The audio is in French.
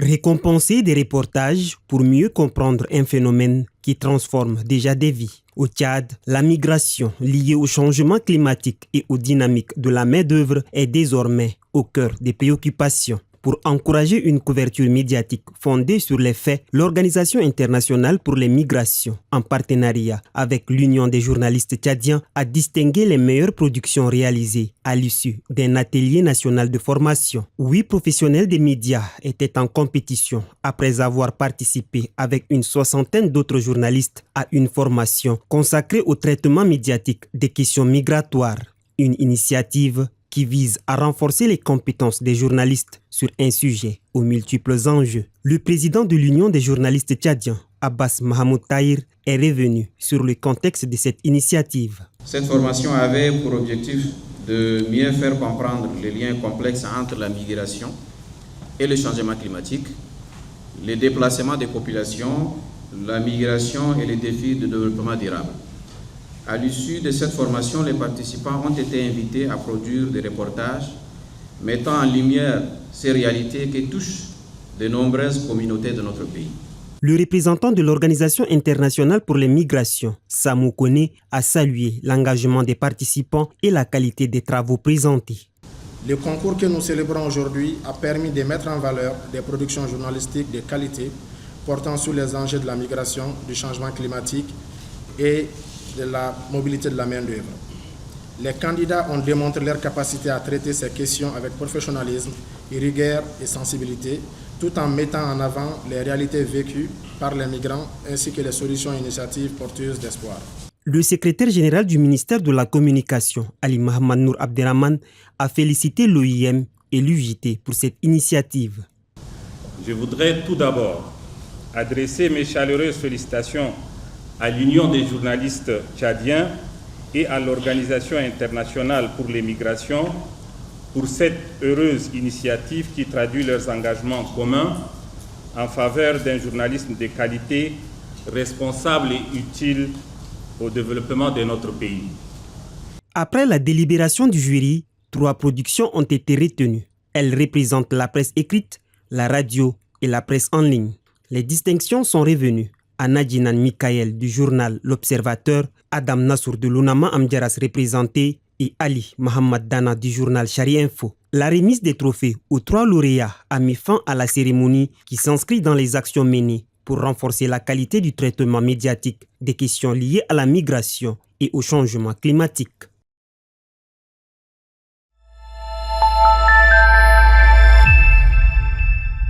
Récompenser des reportages pour mieux comprendre un phénomène qui transforme déjà des vies. Au Tchad, la migration liée au changement climatique et aux dynamiques de la main-d'œuvre est désormais au cœur des préoccupations. Pour encourager une couverture médiatique fondée sur les faits, l'Organisation internationale pour les migrations, en partenariat avec l'Union des journalistes tchadiens, a distingué les meilleures productions réalisées à l'issue d'un atelier national de formation. 8 professionnels des médias étaient en compétition après avoir participé avec une soixantaine d'autres journalistes à une formation consacrée au traitement médiatique des questions migratoires. Une initiative qui vise à renforcer les compétences des journalistes sur un sujet aux multiples enjeux. Le président de l'Union des journalistes tchadiens, Abbas Mahamoud Tahir, est revenu sur le contexte de cette initiative. Cette formation avait pour objectif de mieux faire comprendre les liens complexes entre la migration et le changement climatique, les déplacements des populations, la migration et les défis de développement durable. À l'issue de cette formation, les participants ont été invités à produire des reportages mettant en lumière ces réalités qui touchent de nombreuses communautés de notre pays. Le représentant de l'Organisation internationale pour les migrations, Samou Kone, a salué l'engagement des participants et la qualité des travaux présentés. Le concours que nous célébrons aujourd'hui a permis de mettre en valeur des productions journalistiques de qualité portant sur les enjeux de la migration, du changement climatique et de la mobilité de la main-d'œuvre. Les candidats ont démontré leur capacité à traiter ces questions avec professionnalisme, rigueur et sensibilité, tout en mettant en avant les réalités vécues par les migrants ainsi que les solutions et initiatives porteuses d'espoir. Le secrétaire général du ministère de la Communication, Ali Mohamed Nour Abderrahman, a félicité l'OIM et l'UJT pour cette initiative. Je voudrais tout d'abord adresser mes chaleureuses félicitations à l'Union des journalistes tchadiens et à l'Organisation internationale pour les migrations pour cette heureuse initiative qui traduit leurs engagements communs en faveur d'un journalisme de qualité, responsable et utile au développement de notre pays. Après la délibération du jury, 3 productions ont été retenues. Elles représentent la presse écrite, la radio et la presse en ligne. Les distinctions sont revenues à Nadjinan Mikael du journal L'Observateur, Adam Nassour de l'Unama Amdjaras représenté et Ali Mohamed Dana du journal Chari Info. La remise des trophées aux 3 lauréats a mis fin à la cérémonie qui s'inscrit dans les actions menées pour renforcer la qualité du traitement médiatique des questions liées à la migration et au changement climatique.